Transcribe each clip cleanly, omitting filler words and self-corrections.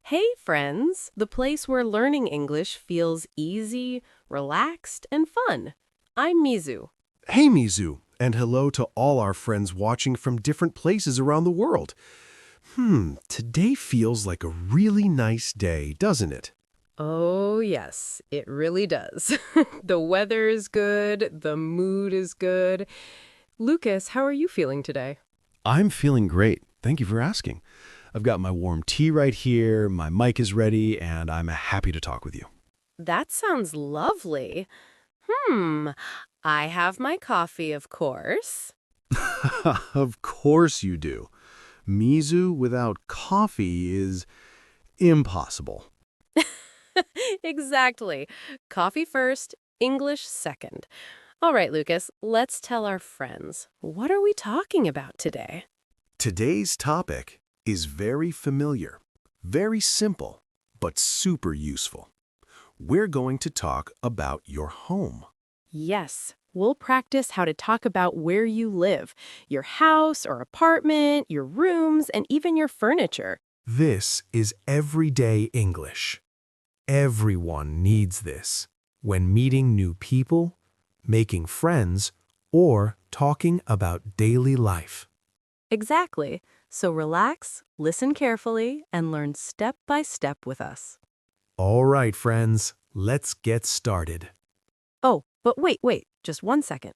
Hey, friends! The place where learning English feels easy, relaxed, and fun. I'm Mizu. Hey, Mizu, and hello to all our friends watching from different places around the world. Today feels like a really nice day, doesn't it? Oh, yes, it really does. The weather is good, the mood is good. Lucas, how are you feeling today? I'm feeling great. Thank you for asking. I've got my warm tea right here, my mic is ready, and I'm happy to talk with you. That sounds lovely. Hmm, I have my coffee, of course. Of course you do. Mizu without coffee is impossible. Exactly. Coffee first, English second. All right, Lucas, let's tell our friends. What are we talking about today? Today's topic is very familiar, very simple, but super useful. We're going to talk about your home. Yes, we'll practice how to talk about where you live, your house or apartment, your rooms, and even your furniture. This is everyday English. Everyone needs this when meeting new people, making friends, or talking about daily life. Exactly. So relax, listen carefully, and learn step by step with us. All right, friends, let's get started. Oh, but wait, just 1 second.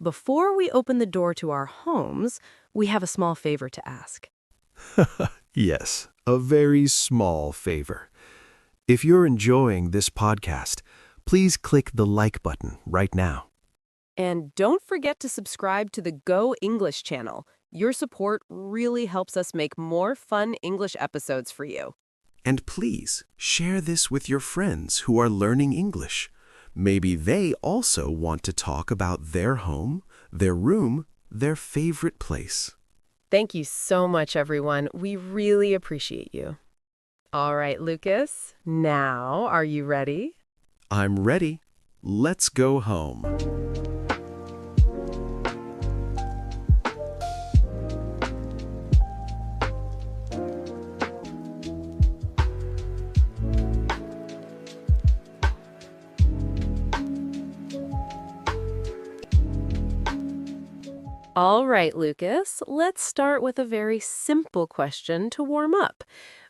Before we open the door to our homes, we have a small favor to ask. Yes, a very small favor. If you're enjoying this podcast, please click the like button right now. And don't forget to subscribe to the Go English channel. Your support really helps us make more fun English episodes for you. And please share this with your friends who are learning English. Maybe they also want to talk about their home, their room, their favorite place. Thank you so much, everyone. We really appreciate you. All right, Lucas. Now, are you ready? I'm ready. Let's go home. All right, Lucas. Let's start with a very simple question to warm up.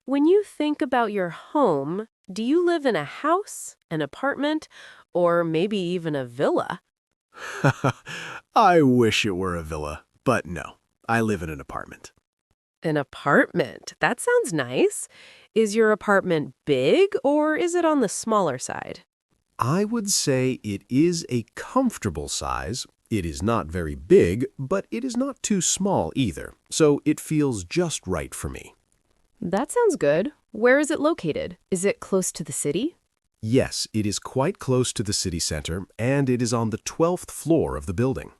When you think about your home, do you live in a house, an apartment, or maybe even a villa? I wish it were a villa, but no, I live in an apartment. An apartment? That sounds nice. Is your apartment big or is it on the smaller side? I would say it is a comfortable size. It is not very big, but it is not too small either, so it feels just right for me. That sounds good. Where is it located? Is it close to the city? Yes, it is quite close to the city center, and it is on the 12th floor of the building.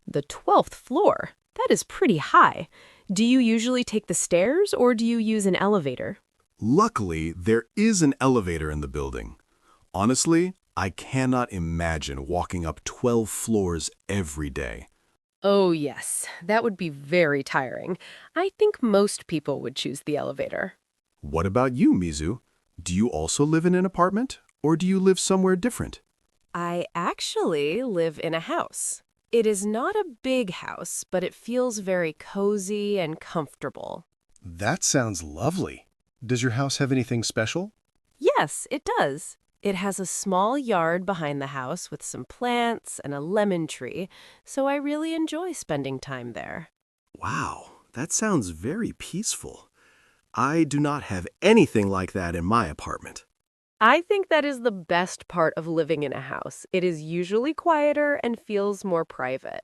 The 12th floor? That is pretty high. Do you usually take the stairs or do you use an elevator? Luckily, there is an elevator in the building. Honestly, I cannot imagine walking up 12 floors every day. Oh, yes. That would be very tiring. I think most people would choose the elevator. What about you, Mizu? Do you also live in an apartment, or do you live somewhere different? I actually live in a house. It is not a big house, but it feels very cozy and comfortable. That sounds lovely. Does your house have anything special? Yes, it does. It has a small yard behind the house with some plants and a lemon tree, so I really enjoy spending time there. Wow, that sounds very peaceful. I do not have anything like that in my apartment. I think that is the best part of living in a house. It is usually quieter and feels more private.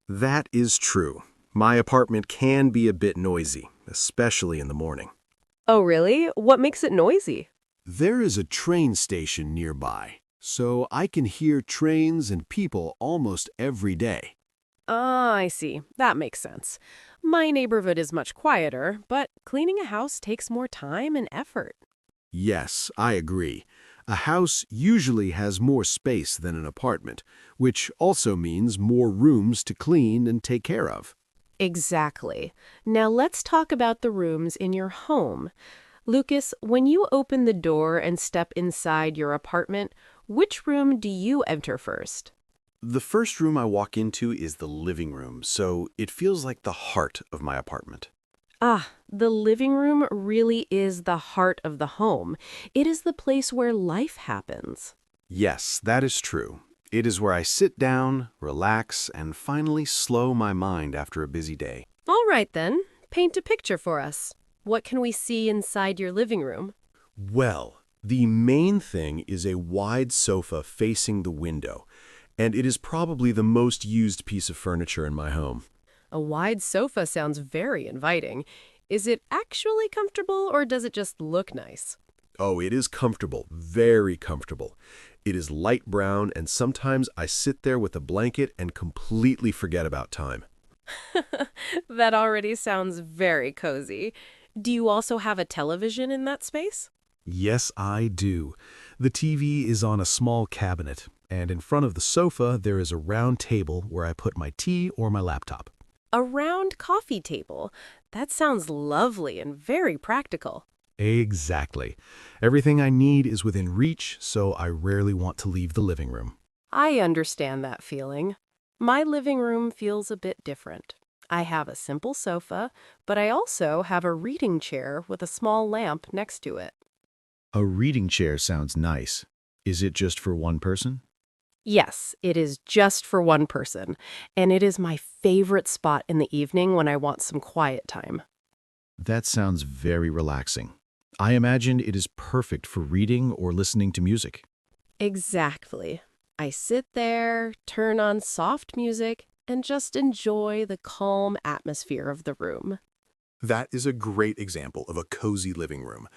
That is true. My apartment can be a bit noisy, especially in the morning. Oh, really? What makes it noisy? There is a train station nearby, so I can hear trains and people almost every day. Ah, I see. That makes sense. My neighborhood is much quieter, but cleaning a house takes more time and effort. Yes, I agree. A house usually has more space than an apartment, which also means more rooms to clean and take care of. Exactly. Now let's talk about the rooms in your home. Lucas, when you open the door and step inside your apartment, which room do you enter first? The first room I walk into is the living room, so it feels like the heart of my apartment. Ah, the living room really is the heart of the home. It is the place where life happens. Yes, that is true. It is where I sit down, relax, and finally slow my mind after a busy day. All right then, paint a picture for us. What can we see inside your living room? Well, the main thing is a wide sofa facing the window, and it is probably the most used piece of furniture in my home. A wide sofa sounds very inviting. Is it actually comfortable or does it just look nice? Oh, it is comfortable, very comfortable. It is light brown, and sometimes I sit there with a blanket and completely forget about time. That already sounds very cozy. Do you also have a television in that space? Yes, I do. The TV is on a small cabinet, and in front of the sofa there is a round table where I put my tea or my laptop. A round coffee table. That sounds lovely and very practical. Exactly. Everything I need is within reach, so I rarely want to leave the living room. I understand that feeling. My living room feels a bit different. I have a simple sofa, but I also have a reading chair with a small lamp next to it. A reading chair sounds nice. Is it just for one person? Yes, it is just for one person, and it is my favorite spot in the evening when I want some quiet time. That sounds very relaxing. I imagine it is perfect for reading or listening to music. Exactly. I sit there, turn on soft music, and just enjoy the calm atmosphere of the room. That is a great example of a cozy living room.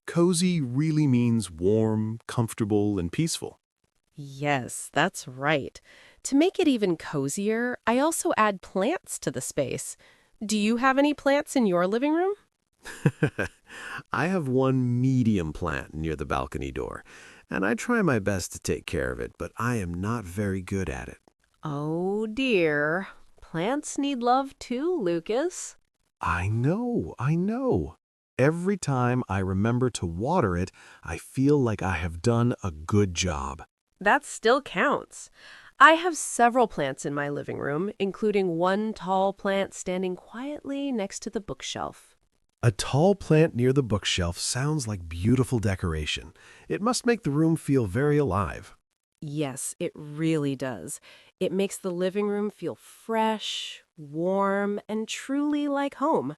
Cozy really means warm, comfortable, and peaceful. Yes, that's right. To make it even cozier, I also add plants to the space. Do you have any plants in your living room? I have one medium plant near the balcony door, and I try my best to take care of it, but I am not very good at it. Oh dear. Plants need love too, Lucas. I know, I know. Every time I remember to water it, I feel like I have done a good job. That still counts. I have several plants in my living room, including one tall plant standing quietly next to the bookshelf. A tall plant near the bookshelf sounds like beautiful decoration. It must make the room feel very alive. Yes, it really does. It makes the living room feel fresh, warm, and truly like home.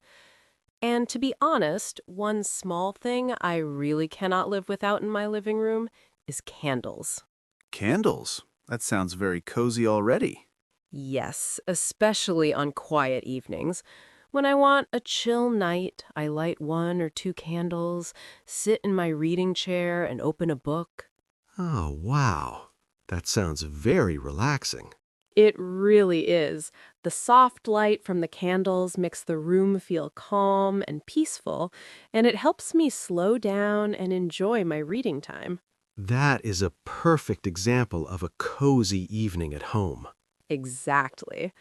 And to be honest, one small thing I really cannot live without in my living room is candles. Candles. That sounds very cozy already. Yes, especially on quiet evenings. When I want a chill night, I light one or two candles, sit in my reading chair, and open a book. Oh, wow. That sounds very relaxing. It really is. The soft light from the candles makes the room feel calm and peaceful, and it helps me slow down and enjoy my reading time. That is a perfect example of a cozy evening at home. Exactly.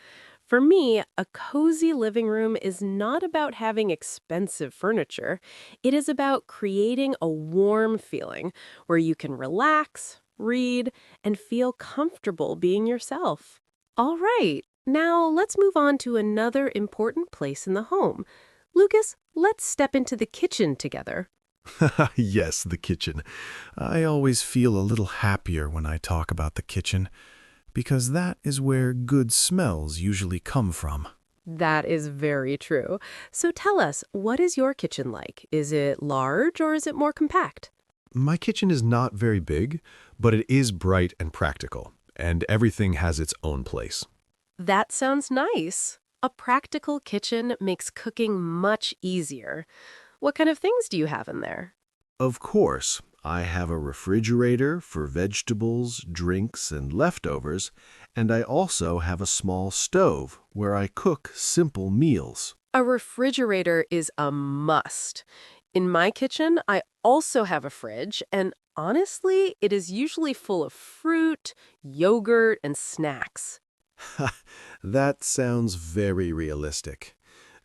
For me, a cozy living room is not about having expensive furniture. It is about creating a warm feeling where you can relax, read, and feel comfortable being yourself. All right, now let's move on to another important place in the home. Lucas, let's step into the kitchen together. Yes, the kitchen. I always feel a little happier when I talk about the kitchen, because that is where good smells usually come from. That is very true. So tell us, what is your kitchen like? Is it large or is it more compact? My kitchen is not very big, but it is bright and practical, and everything has its own place. That sounds nice. A practical kitchen makes cooking much easier. What kind of things do you have in there? Of course, I have a refrigerator for vegetables, drinks, and leftovers, and I also have a small stove where I cook simple meals. A refrigerator is a must. In my kitchen, I also have a fridge, and honestly, it is usually full of fruit, yogurt, and snacks. That sounds very realistic.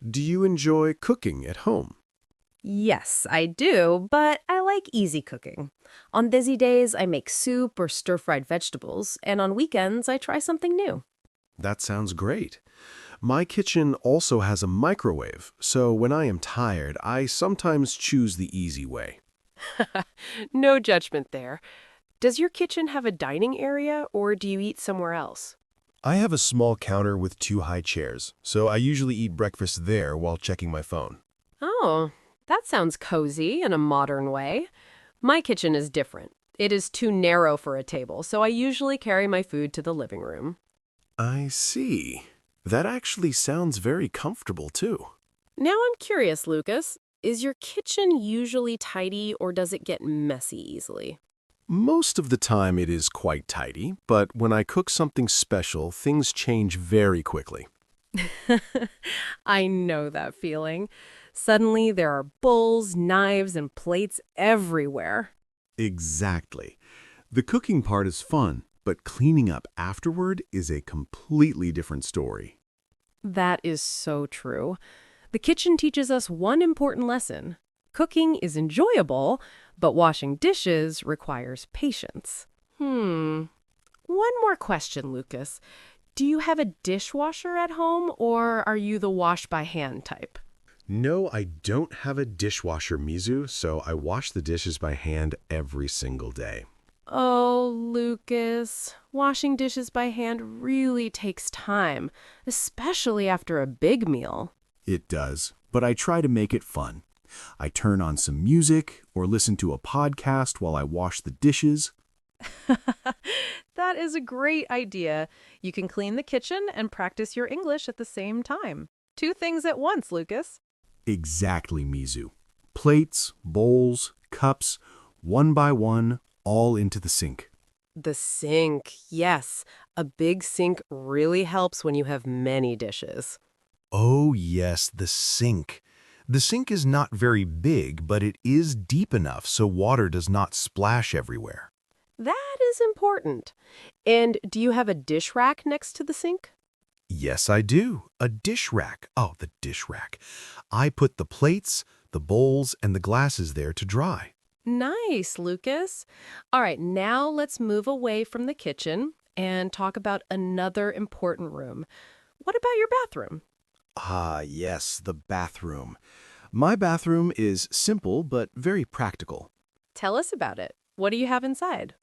Do you enjoy cooking at home? Yes, I do, but I like easy cooking. On busy days, I make soup or stir-fried vegetables, and on weekends, I try something new. That sounds great. My kitchen also has a microwave, so when I am tired, I sometimes choose the easy way. No judgment there. Does your kitchen have a dining area, or do you eat somewhere else? I have a small counter with 2 high chairs, so I usually eat breakfast there while checking my phone. Oh, that sounds cozy in a modern way. My kitchen is different. It is too narrow for a table, so I usually carry my food to the living room. I see. That actually sounds very comfortable, too. Now I'm curious, Lucas. Is your kitchen usually tidy or does it get messy easily? Most of the time it is quite tidy, but when I cook something special, things change very quickly. I know that feeling. Suddenly there are bowls, knives, and plates everywhere. Exactly. The cooking part is fun, but cleaning up afterward is a completely different story. That is so true. The kitchen teaches us one important lesson. Cooking is enjoyable, but washing dishes requires patience. One more question, Lucas. Do you have a dishwasher at home, or are you the wash by hand type? No, I don't have a dishwasher, Mizu, so I wash the dishes by hand every single day. Oh, Lucas, washing dishes by hand really takes time, especially after a big meal. It does, but I try to make it fun. I turn on some music or listen to a podcast while I wash the dishes. That is a great idea. You can clean the kitchen and practice your English at the same time. Two things at once, Lucas. Exactly, Mizu. Plates, bowls, cups, one by one, all into the sink. The sink, yes. A big sink really helps when you have many dishes. Oh, yes, the sink. The sink is not very big, but it is deep enough so water does not splash everywhere. That is important. And do you have a dish rack next to the sink? Yes, I do. A dish rack. Oh, the dish rack. I put the plates, the bowls, and the glasses there to dry. Nice, Lucas. All right, now let's move away from the kitchen and talk about another important room. What about your bathroom? Ah, yes, the bathroom. My bathroom is simple but very practical. Tell us about it. What do you have inside?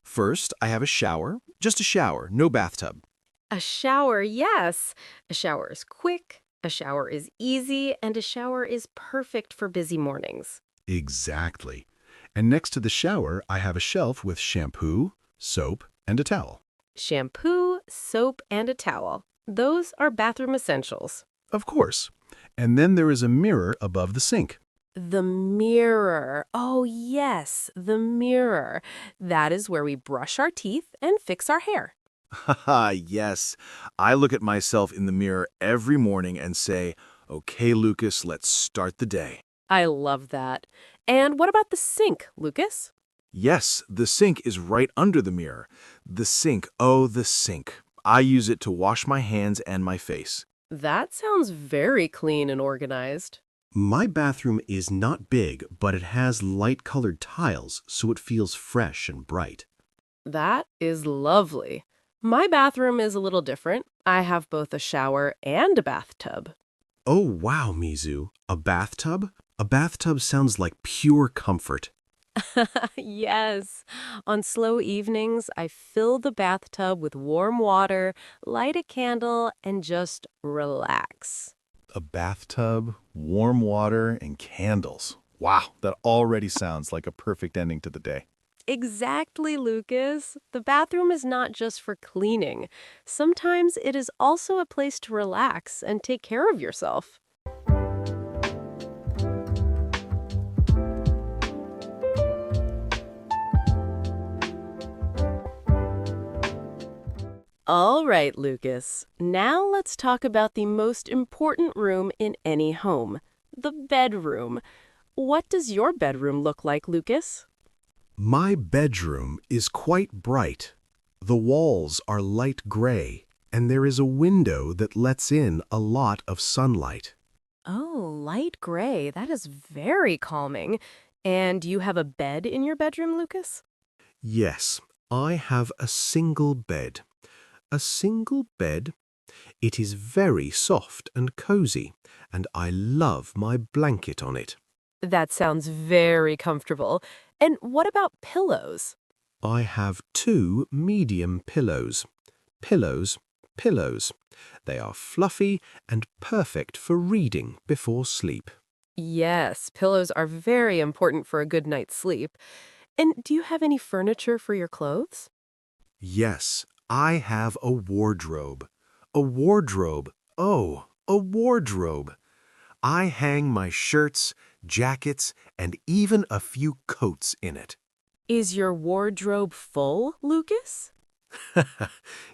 First, I have a shower, just a shower, no bathtub. A shower, yes. A shower is quick, a shower is easy, and a shower is perfect for busy mornings. Exactly. And next to the shower, I have a shelf with shampoo, soap, and a towel. Shampoo, soap, and a towel. Those are bathroom essentials. Of course. And then there is a mirror above the sink. The mirror. Oh, yes, the mirror. That is where we brush our teeth and fix our hair. Haha, yes. I look at myself in the mirror every morning and say, "Okay, Lucas, let's start the day." I love that. And what about the sink, Lucas? Yes, the sink is right under the mirror. The sink, oh, the sink. I use it to wash my hands and my face. That sounds very clean and organized. My bathroom is not big, but it has light-colored tiles, so it feels fresh and bright. That is lovely. My bathroom is a little different. I have both a shower and a bathtub. Oh, wow, Mizu. A bathtub? A bathtub sounds like pure comfort. Yes. On slow evenings, I fill the bathtub with warm water, light a candle, and just relax. A bathtub, warm water, and candles. Wow, that already sounds like a perfect ending to the day. Exactly, Lucas. The bathroom is not just for cleaning. Sometimes it is also a place to relax and take care of yourself. All right, Lucas. Now let's talk about the most important room in any home, the bedroom. What does your bedroom look like, Lucas? My bedroom is quite bright. The walls are light gray, and there is a window that lets in a lot of sunlight. Oh, light gray. That is very calming. And you have a bed in your bedroom, Lucas? Yes, I have a single bed. A single bed? It is very soft and cozy, and I love my blanket on it. That sounds very comfortable. And what about pillows? I have two medium pillows. Pillows, pillows. They are fluffy and perfect for reading before sleep. Yes, pillows are very important for a good night's sleep. And do you have any furniture for your clothes? Yes, I have a wardrobe. A wardrobe. Oh, a wardrobe. I hang my shirts, jackets, and even a few coats in it. Is your wardrobe full, Lucas?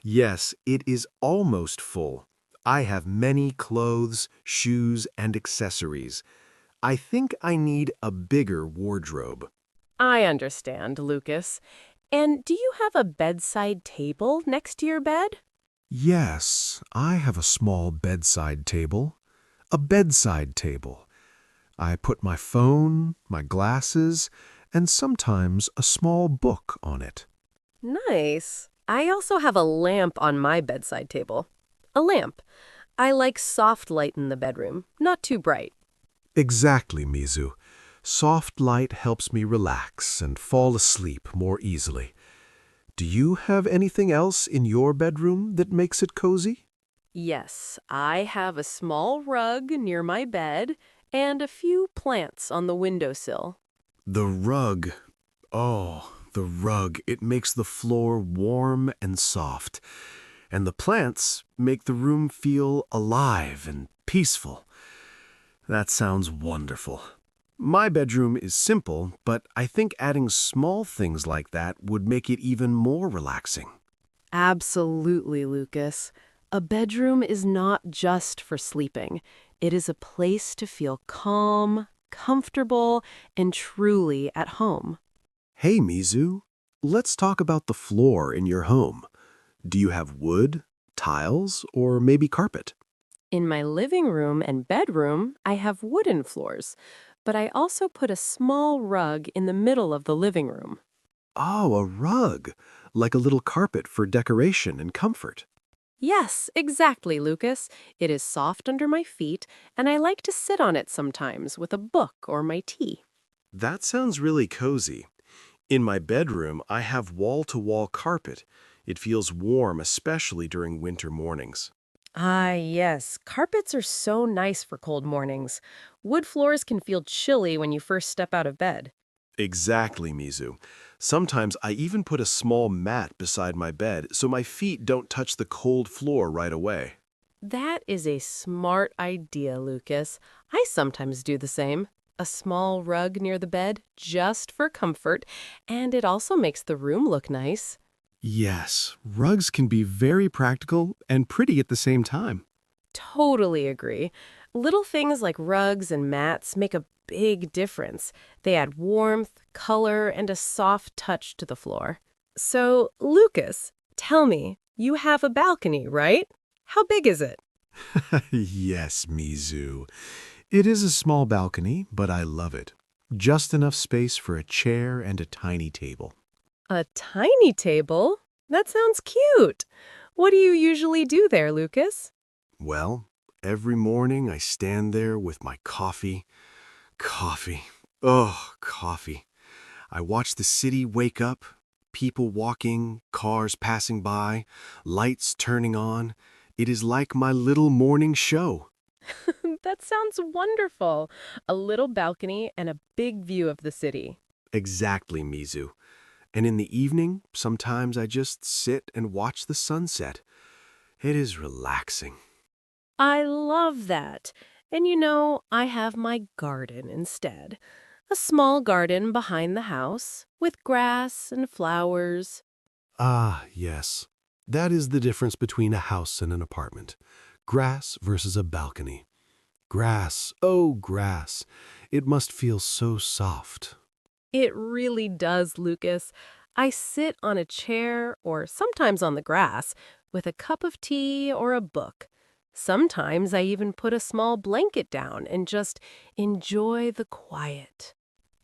Yes, it is almost full. I have many clothes, shoes, and accessories. I think I need a bigger wardrobe. I understand, Lucas. And do you have a bedside table next to your bed? Yes, I have a small bedside table. A bedside table. I put my phone, my glasses, and sometimes a small book on it. Nice. I also have a lamp on my bedside table. A lamp. I like soft light in the bedroom, not too bright. Exactly, Mizu. Soft light helps me relax and fall asleep more easily. Do you have anything else in your bedroom that makes it cozy? Yes, I have a small rug near my bed and a few plants on the windowsill. The rug. Oh, the rug. It makes the floor warm and soft. And the plants make the room feel alive and peaceful. That sounds wonderful. My bedroom is simple, but I think adding small things like that would make it even more relaxing. Absolutely, Lucas. A bedroom is not just for sleeping. It is a place to feel calm, comfortable, and truly at home. Hey, Mizu, let's talk about the floor in your home. Do you have wood, tiles, or maybe carpet? In my living room and bedroom, I have wooden floors, but I also put a small rug in the middle of the living room. Oh, a rug, like a little carpet for decoration and comfort. Yes, exactly, Lucas. It is soft under my feet, and I like to sit on it sometimes with a book or my tea. That sounds really cozy. In my bedroom, I have wall-to-wall carpet. It feels warm, especially during winter mornings. Ah, yes. Carpets are so nice for cold mornings. Wood floors can feel chilly when you first step out of bed. Exactly, Mizu. Sometimes I even put a small mat beside my bed so my feet don't touch the cold floor right away. That is a smart idea, Lucas. I sometimes do the same. A small rug near the bed, just for comfort, and it also makes the room look nice. Yes, rugs can be very practical and pretty at the same time. Totally agree. Little things like rugs and mats make a big difference. They add warmth, color, and a soft touch to the floor. So, Lucas, tell me, you have a balcony, right? How big is it? Yes, Mizu. It is a small balcony, but I love it. Just enough space for a chair and a tiny table. A tiny table? That sounds cute. What do you usually do there, Lucas? Well, every morning I stand there with my coffee. Coffee. Oh, coffee. I watch the city wake up, people walking, cars passing by, lights turning on. It is like my little morning show. That sounds wonderful. A little balcony and a big view of the city. Exactly, Mizu. And in the evening, sometimes I just sit and watch the sunset. It is relaxing. I love that. And you know, I have my garden instead. A small garden behind the house with grass and flowers. Ah, yes. That is the difference between a house and an apartment. Grass versus a balcony. Grass, oh grass. It must feel so soft. It really does, Lucas. I sit on a chair or sometimes on the grass with a cup of tea or a book. Sometimes I even put a small blanket down and just enjoy the quiet.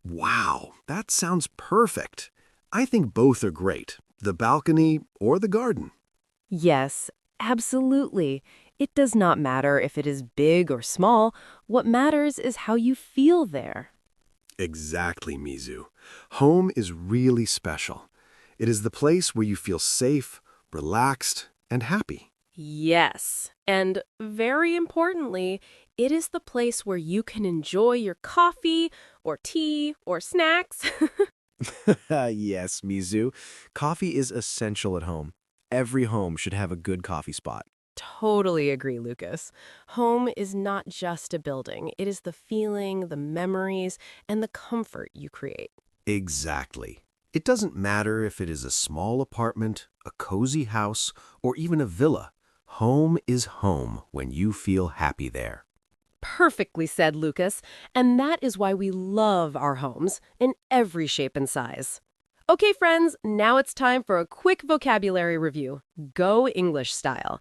Wow, that sounds perfect. I think both are great, the balcony or the garden. Yes, absolutely. It does not matter if it is big or small. What matters is how you feel there. Exactly, Mizu. Home is really special. It is the place where you feel safe, relaxed, and happy. Yes, and very importantly, it is the place where you can enjoy your coffee or tea or snacks. Yes, Mizu. Coffee is essential at home. Every home should have a good coffee spot. Totally agree, Lucas. Home is not just a building. It is the feeling, the memories, and the comfort you create. Exactly. It doesn't matter if it is a small apartment, a cozy house, or even a villa. Home is home when you feel happy there. Perfectly said, Lucas. And that is why we love our homes in every shape and size. Okay, friends, now it's time for a quick vocabulary review. Go English style.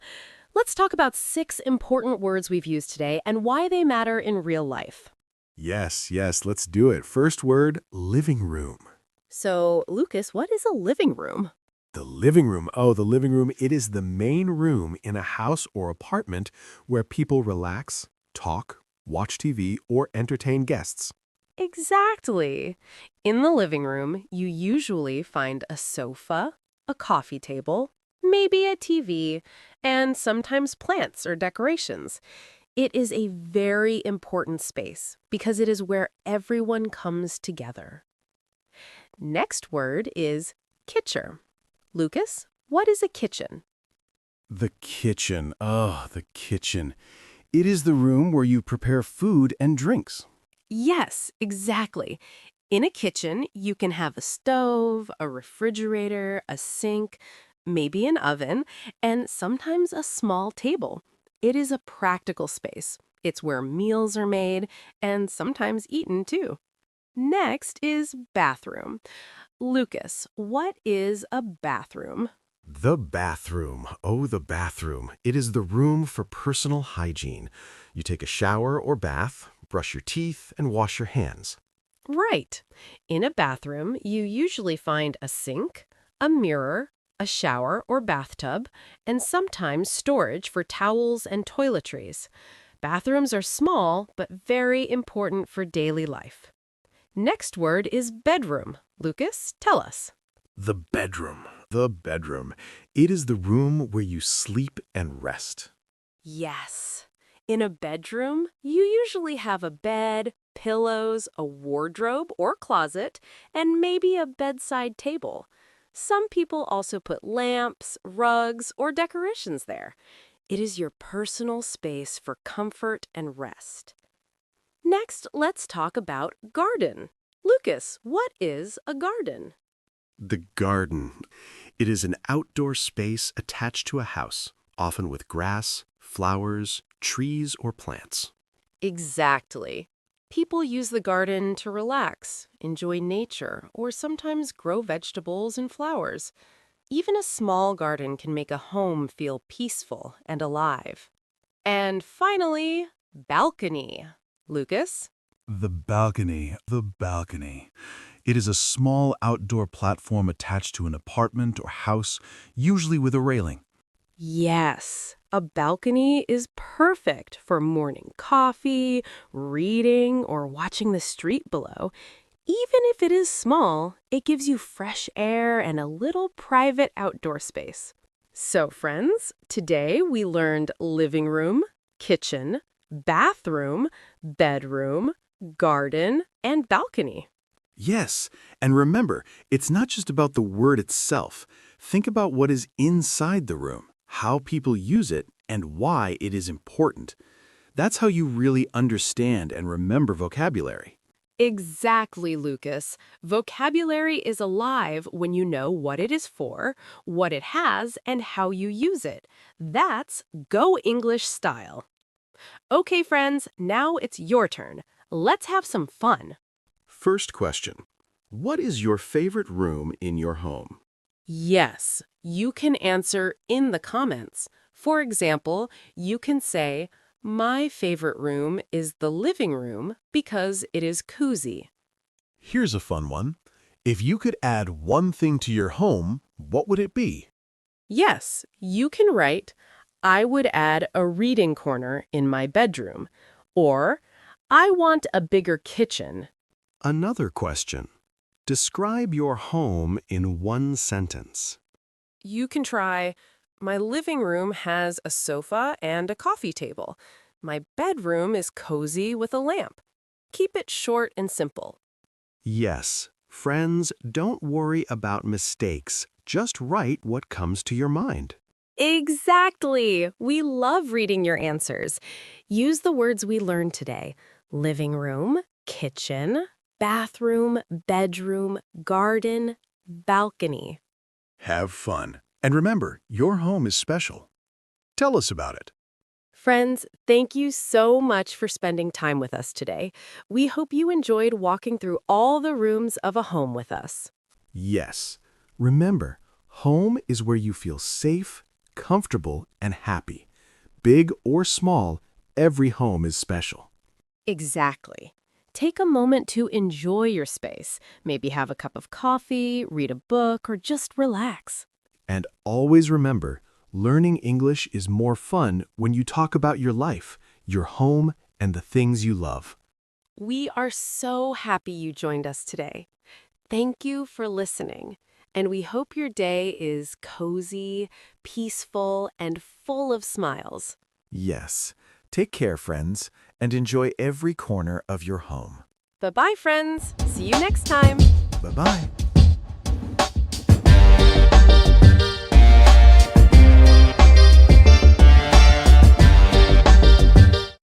Let's talk about 6 important words we've used today and why they matter in real life. Yes, let's do it. First word, living room. So, Lucas, what is a living room? The living room. Oh, the living room. It is the main room in a house or apartment where people relax, talk, watch TV, or entertain guests. Exactly. In the living room, you usually find a sofa, a coffee table, maybe a TV, and sometimes plants or decorations. It is a very important space because it is where everyone comes together. Next word is kitchen. Lucas, what is a kitchen? The kitchen. Oh, the kitchen. It is the room where you prepare food and drinks. Yes, exactly. In a kitchen, you can have a stove, a refrigerator, a sink, maybe an oven, and sometimes a small table. It is a practical space. It's where meals are made and sometimes eaten too. Next is bathroom. Lucas, what is a bathroom? The bathroom. Oh, the bathroom. It is the room for personal hygiene. You take a shower or bath, brush your teeth, and wash your hands. Right. In a bathroom, you usually find a sink, a mirror, a shower or bathtub, and sometimes storage for towels and toiletries. Bathrooms are small, but very important for daily life. Next word is bedroom. Lucas, tell us. The bedroom. The bedroom. It is the room where you sleep and rest. Yes. In a bedroom, you usually have a bed, pillows, a wardrobe or closet, and maybe a bedside table. Some people also put lamps, rugs, or decorations there. It is your personal space for comfort and rest. Next, let's talk about garden. Lucas, what is a garden? The garden. It is an outdoor space attached to a house, often with grass, flowers, trees, or plants. Exactly. People use the garden to relax, enjoy nature, or sometimes grow vegetables and flowers. Even a small garden can make a home feel peaceful and alive. And finally, balcony. Lucas? The balcony. The balcony. It is a small outdoor platform attached to an apartment or house, usually with a railing. Yes, a balcony is perfect for morning coffee, reading, or watching the street below. Even if it is small, it gives you fresh air and a little private outdoor space. So, friends, today we learned living room, kitchen, bathroom, bedroom, garden, and balcony. Yes, and remember, it's not just about the word itself. Think about what is inside the room, how people use it, and why it is important. That's how you really understand and remember vocabulary. Exactly, Lucas. Vocabulary is alive when you know what it is for, what it has, and how you use it. That's Go English style. Okay, friends, now it's your turn. Let's have some fun. First question. What is your favorite room in your home? Yes, you can answer in the comments. For example, you can say, my favorite room is the living room because it is cozy. Here's a fun one. If you could add one thing to your home, what would it be? Yes, you can write, I would add a reading corner in my bedroom, or I want a bigger kitchen. Another question. Describe your home in one sentence. You can try, my living room has a sofa and a coffee table. My bedroom is cozy with a lamp. Keep it short and simple. Yes, friends, don't worry about mistakes. Just write what comes to your mind. Exactly! We love reading your answers. Use the words we learned today. Living room, kitchen, bathroom, bedroom, garden, balcony. Have fun. And remember, your home is special. Tell us about it. Friends, thank you so much for spending time with us today. We hope you enjoyed walking through all the rooms of a home with us. Yes. Remember, home is where you feel safe, comfortable, and happy. Big or small, every home is special. Exactly. Take a moment to enjoy your space. Maybe have a cup of coffee, read a book, or just relax. And always remember, learning English is more fun when you talk about your life, your home, and the things you love. We are so happy you joined us today. Thank you for listening, and we hope your day is cozy, peaceful, and full of smiles. Yes. Take care, friends, and enjoy every corner of your home. Bye-bye, friends. See you next time. Bye-bye.